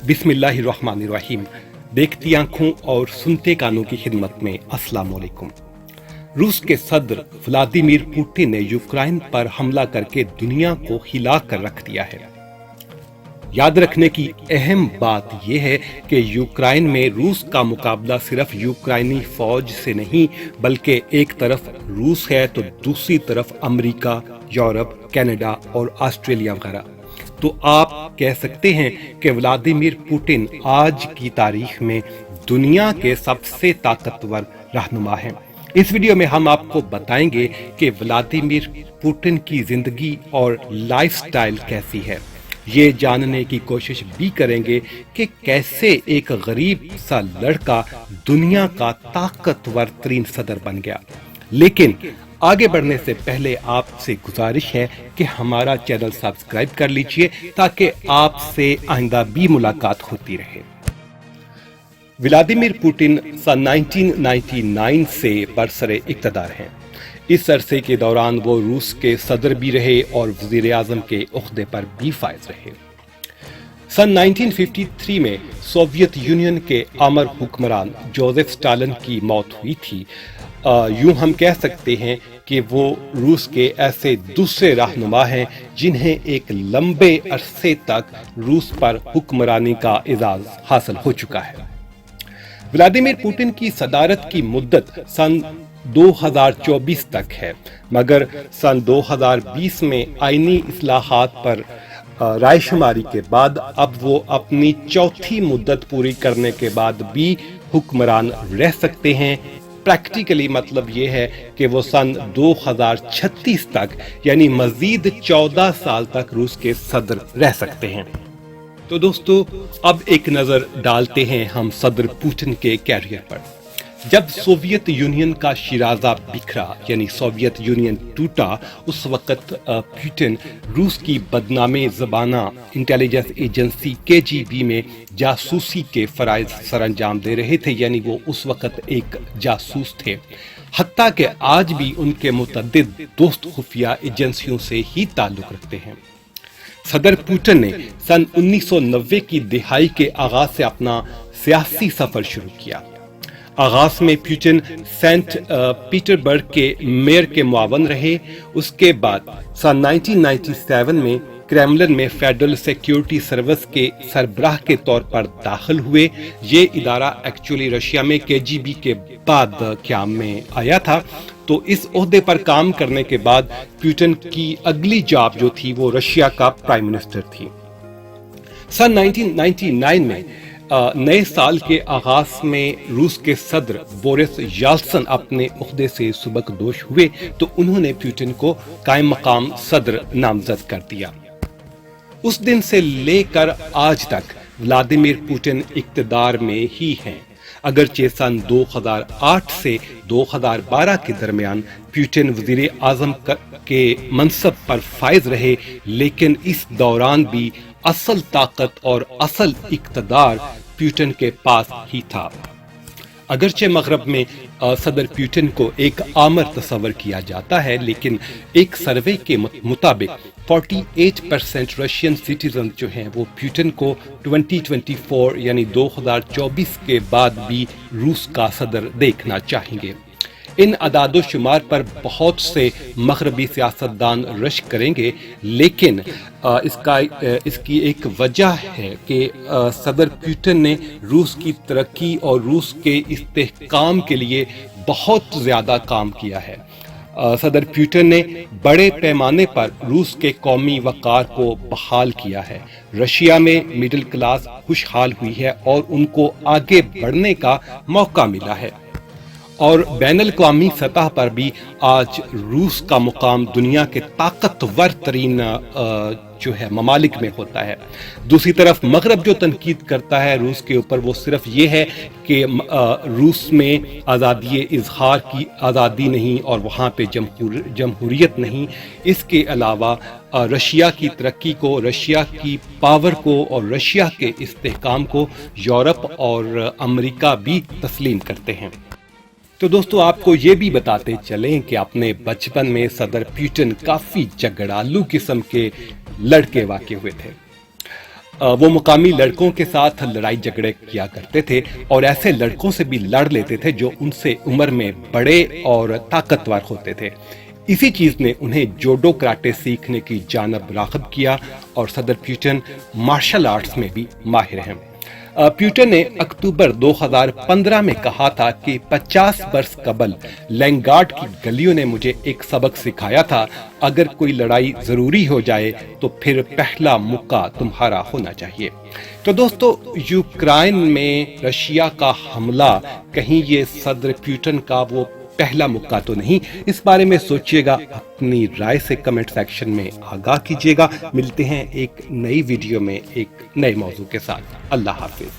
बिस्मिल्लाहिर्रहमानिर्रहीम। देखती आंखों और सुनते कानों की खिदमत में अस्सलाम वालेकुम। रूस के सदर व्लादिमीर पुतिन ने यूक्रेन पर हमला करके दुनिया को हिला कर रख दिया है। याद रखने की अहम बात यह है कि यूक्रेन में रूस का मुकाबला सिर्फ यूक्रेनी फौज से नहीं, बल्कि एक तरफ रूस है तो दूसरी तरफ अमेरिका, यूरोप, कनाडा और ऑस्ट्रेलिया वगैरह। तो आप कह सकते हैं कि व्लादिमीर पुतिन आज की तारीख में दुनिया के सबसे ताकतवर रहनुमा हैं। इस वीडियो में हम आपको बताएंगे कि व्लादिमीर पुतिन की जिंदगी और लाइफस्टाइल कैसी है। ये जानने की कोशिश भी करेंगे कि कैसे एक गरीब सा लड़का दुनिया का ताकतवर तरीन सदर बन गया। लेकिन आगे बढ़ने से पहले आपसे गुजारिश है कि हमारा चैनल सब्सक्राइब कर लीजिए ताकि आपसे आइंदा भी मुलाकात होती रहे। व्लादिमीर पुतिन सन 1999 से बरसरे इक़्तिदार हैं। इस अरसे के दौरान वो रूस के सदर भी रहे और वज़ीर आज़म के उख्दे पर भी फायज रहे। सन 1953 में सोवियत यूनियन के अमर हुक्मरान जोसेफ स्टालिन की मौत हुई थी। यूं हम कह सकते हैं कि वो रूस के ऐसे दूसरे रहनुमा हैं जिन्हें एक लंबे अरसे तक रूस पर हुक्मरानी का एजाज हासिल हो चुका है। व्लादिमीर पुतिन की सदारत की मुद्दत सन 2024 तक है, मगर सन 2020 में आईनी इस्लाहात पर रायशुमारी के बाद अब वो अपनी चौथी मुद्दत पूरी करने के बाद भी हुक्मरान रह सकते हैं। प्रैक्टिकली मतलब ये है कि वो सन 2036 तक यानी मजीद 14 साल तक रूस के सदर रह सकते हैं। तो दोस्तों, अब एक नजर डालते हैं हम सदर पुतिन के कैरियर पर। जब सोवियत यूनियन का शिराजा बिखरा यानी सोवियत यूनियन टूटा, उस वक्त पुतिन रूस की बदनामे ज़बाना इंटेलिजेंस एजेंसी KGB में जासूसी के फराइज सरअंजाम दे रहे थे, यानी वो उस वक्त एक जासूस थे। हत्ता कि आज भी उनके मुतअद्दिद दोस्त खुफिया एजेंसियों से ही ताल्लुक़ रखते हैं। सदर पुतिन ने सन 1990 की दिहाई के आगाज से अपना सियासी सफर शुरू किया। आगाज में पुतिन सेंट पीटरबर्ग के मेयर के मुआवन रहे। उसके बाद सन 1997 में क्रेमलिन में फेडरल सिक्योरिटी सर्विस के सरबराह के तौर पर दाखिल हुए। ये इदारा एक्चुअली रशिया में KGB के बाद क़याम में आया था। तो इस ओहदे पर काम करने के बाद पुतिन की अगली जॉब जो थी वो रशिया का प्राइम मिनिस्टर थी। सन 1999 में नए साल के आगाज में रूस के सदर बोरिस येल्त्सिन अपने उहदे से सुबकदोश हुए तो उन्होंने पुतिन को कायम मकाम सदर नामजद कर दिया। उस दिन से लेकर आज तक व्लादिमीर पुतिन इक़्तिदार में ही हैं। अगरचे सन 2008 से 2012 के दरमियान पुतिन वज़ीर आज़म के मनसब पर फायज रहे, लेकिन इस दौरान भी असल ताकत और असल इक़्तिदार पुतिन के पास ही था। अगरचे मगरब में सदर पुतिन को एक आमर तस्वर किया जाता है, लेकिन एक सर्वे के मुताबिक 48% रशियन सिटीजन जो हैं वो पुतिन को 2024 यानी 2024 के बाद भी रूस का सदर देखना चाहेंगे। इन अदादो शुमार पर बहुत से मगरबी सियासतदान रश करेंगे, लेकिन इसकी एक वजह है कि सदर पुतिन ने रूस की तरक्की और रूस के इस्तेहकाम के लिए बहुत ज़्यादा काम किया है। सदर पुतिन ने बड़े पैमाने पर रूस के कौमी वक़ार को बहाल किया है। रशिया में मिडिल क्लास खुशहाल हुई है और उनको आगे बढ़ने का मौका मिला है। और बैनुल-अक़वामी सतह पर भी आज रूस का मुकाम दुनिया के ताकतवर तरीन जो है ममालिक में होता है। दूसरी तरफ मगरब जो तनकीद करता है रूस के ऊपर वो सिर्फ ये है कि रूस में आज़ादी इजहार की आज़ादी नहीं और वहाँ पे जमहूरियत नहीं। इसके अलावा रशिया की तरक्की को, रशिया की पावर को और रशिया के इस्तेहकाम को यूरोप और अमेरिका भी तस्लीम करते हैं। तो दोस्तों, आपको ये भी बताते चलें कि अपने बचपन में सदर पुतिन काफ़ी झगड़ालू किस्म के लड़के वाक़े हुए थे। वो मुकामी लड़कों के साथ लड़ाई झगड़े किया करते थे और ऐसे लड़कों से भी लड़ लेते थे जो उनसे उम्र में बड़े और ताकतवर होते थे। इसी चीज ने उन्हें जूडो कराटे सीखने की जानब राग़िब किया और सदर प्यूटन मार्शल आर्ट्स में भी माहिर हैं। प्यूटन ने अक्टूबर 2015 में कहा था कि 50 वर्ष कबल लैंगार्ड की गलियों ने मुझे एक सबक सिखाया था, अगर कोई लड़ाई जरूरी हो जाए तो फिर पहला मौका तुम्हारा होना चाहिए। तो दोस्तों, यूक्रेन में रशिया का हमला कहीं ये सदर प्यूटन का वो पहला मौका तो नहीं? इस बारे में सोचिएगा, अपनी राय से कमेंट सेक्शन में आगाह कीजिएगा। मिलते हैं एक नई वीडियो में एक नए मौजू के साथ। अल्लाह हाफिज।